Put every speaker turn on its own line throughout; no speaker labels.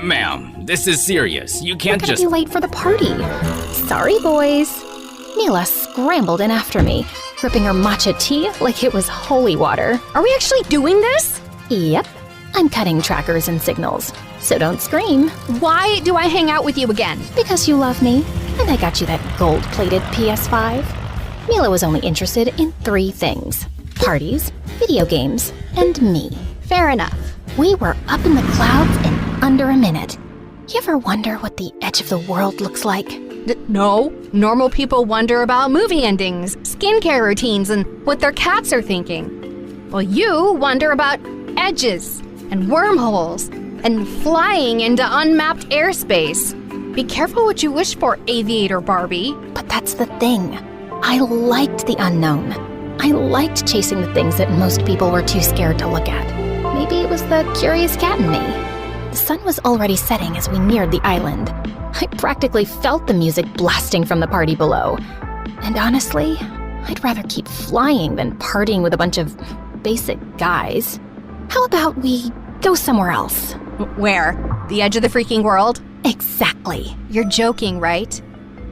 Ma'am, this is serious. You can't
We're
just...
gonna be late for the party. Sorry, boys. Mila scrambled in after me, gripping her matcha tea like it was holy water.
Are we actually doing this?
Yep, I'm cutting trackers and signals, so don't scream.
Why do I hang out with you again?
Because you love me, and I got you that gold-plated PS5. Mila was only interested in 3 things: parties, video games, and me.
Fair enough.
We were up in the clouds in under a minute. You ever wonder what the edge of the world looks like?
No. Normal people wonder about movie endings, skincare routines, and what their cats are thinking. Well, you wonder about edges and wormholes and flying into unmapped airspace. Be careful what you wish for, Aviator Barbie.
But that's the thing. I liked the unknown. I liked chasing the things that most people were too scared to look at. Maybe it was the curious cat in me. The sun was already setting as we neared the island. I practically felt the music blasting from the party below. And honestly, I'd rather keep flying than partying with a bunch of basic guys. How about we go somewhere else?
Where? The edge of the freaking world?
Exactly.
You're joking, right?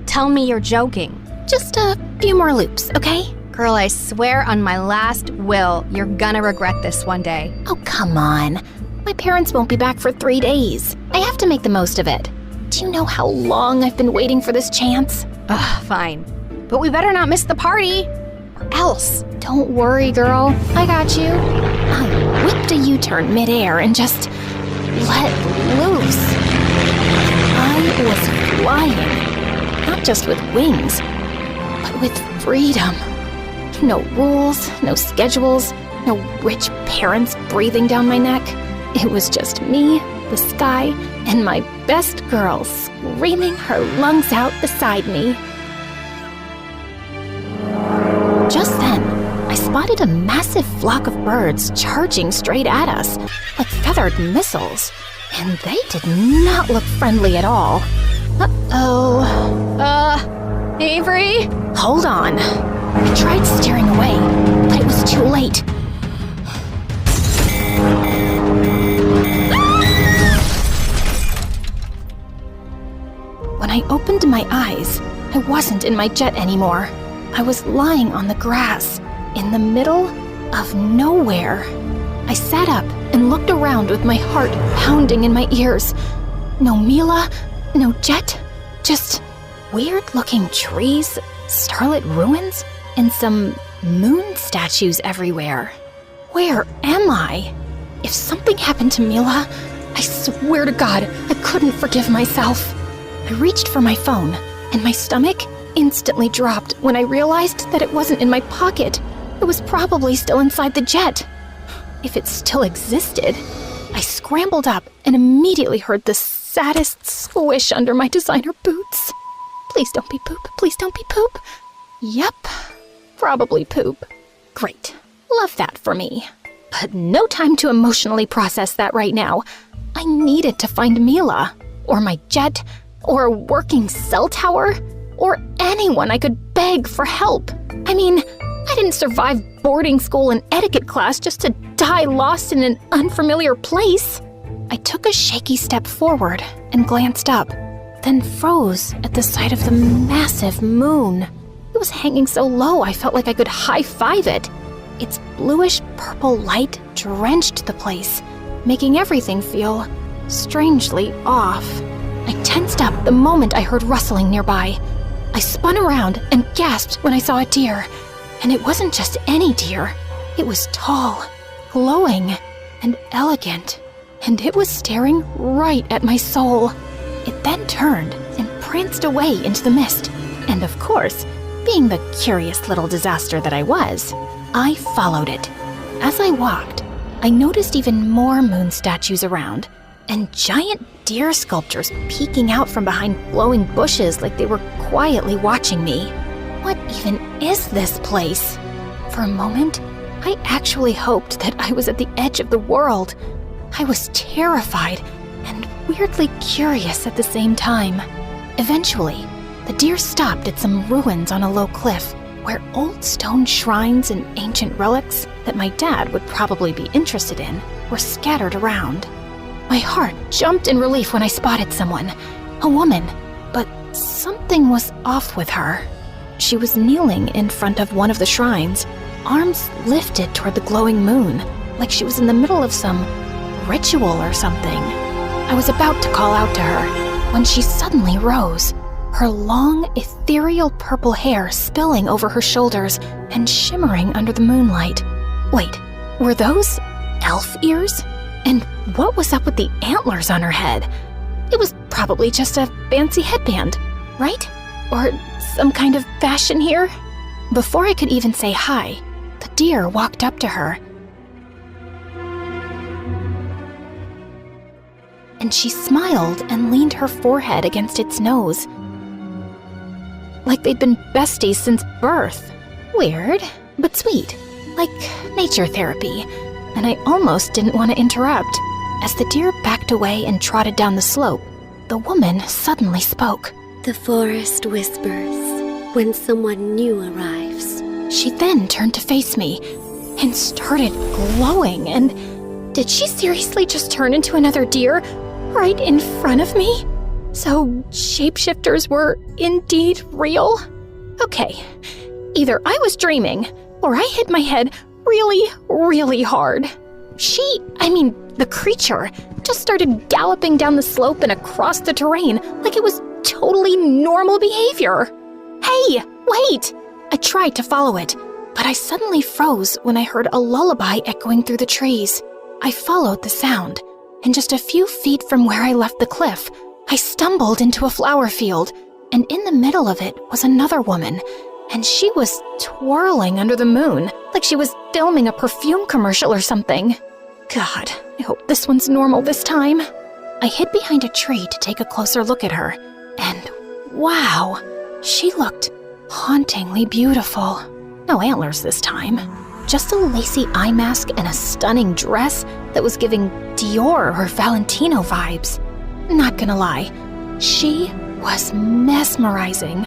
Tell me you're joking.
Just a few more loops, okay?
Girl, I swear on my last will, you're gonna regret this one day.
Oh, come on. My parents won't be back for 3 days. I have to make the most of it. Do you know how long I've been waiting for this chance?
Ugh, fine. But we better not miss the party, or else.
Don't worry, girl. I got you. I whipped a U-turn midair and just let loose. I was flying. Not just with wings, but with freedom. No rules, no schedules, no rich parents breathing down my neck. It was just me, the sky, and my best girl screaming her lungs out beside me. Just then, I spotted a massive flock of birds charging straight at us, like feathered missiles. And they did not look friendly at all. Uh-oh.
Avery?
Hold on. I tried steering away, but it was too late. When I opened my eyes, I wasn't in my jet anymore. I was lying on the grass, in the middle of nowhere. I sat up and looked around with my heart pounding in my ears. No Mila, no jet, just weird-looking trees, starlit ruins, and some moon statues everywhere. Where am I? If something happened to Mila, I swear to God, I couldn't forgive myself. I reached for my phone, and my stomach instantly dropped when I realized that it wasn't in my pocket. It was probably still inside the jet. If it still existed. I scrambled up and immediately heard the saddest squish under my designer boots. Please don't be poop. Please don't be poop. Yep, probably poop. Great. Love that for me. But no time to emotionally process that right now. I needed to find Mila, or my jet, or a working cell tower, or anyone I could beg for help. I mean, I didn't survive boarding school and etiquette class just to die lost in an unfamiliar place. I took a shaky step forward and glanced up, then froze at the sight of the massive moon. It was hanging so low I felt like I could high-five it. Its bluish-purple light drenched the place, making everything feel strangely off. I tensed up the moment I heard rustling nearby. I spun around and gasped when I saw a deer. And it wasn't just any deer. It was tall, glowing, and elegant. And it was staring right at my soul. It then turned and pranced away into the mist. And of course, being the curious little disaster that I was, I followed it. As I walked, I noticed even more moon statues around, and giant deer sculptures peeking out from behind glowing bushes like they were quietly watching me. What even is this place? For a moment, I actually hoped that I was at the edge of the world. I was terrified and weirdly curious at the same time. Eventually, the deer stopped at some ruins on a low cliff where old stone shrines and ancient relics that my dad would probably be interested in were scattered around. My heart jumped in relief when I spotted someone, a woman, but something was off with her. She was kneeling in front of one of the shrines, arms lifted toward the glowing moon, like she was in the middle of some ritual or something. I was about to call out to her when she suddenly rose, her long, ethereal purple hair spilling over her shoulders and shimmering under the moonlight. Wait, were those elf ears? And what was up with the antlers on her head? It was probably just a fancy headband, right? Or some kind of fashion here? Before I could even say hi, the deer walked up to her. And she smiled and leaned her forehead against its nose, like they'd been besties since birth. Weird, but sweet, like nature therapy. And I almost didn't want to interrupt. As the deer backed away and trotted down the slope, the woman suddenly spoke.
The forest whispers when someone new arrives.
She then turned to face me and started glowing. And did she seriously just turn into another deer right in front of me? So shapeshifters were indeed real? Okay, either I was dreaming or I hit my head really, really hard. The creature, just started galloping down the slope and across the terrain like it was totally normal behavior. Hey, wait! I tried to follow it, but I suddenly froze when I heard a lullaby echoing through the trees. I followed the sound, and just a few feet from where I left the cliff, I stumbled into a flower field, and in the middle of it was another woman, and she was twirling under the moon like she was filming a perfume commercial or something. God, I hope this one's normal this time. I hid behind a tree to take a closer look at her, and wow, she looked hauntingly beautiful. No antlers this time, just a lacy eye mask and a stunning dress that was giving Dior or Valentino vibes. Not gonna lie, she was mesmerizing.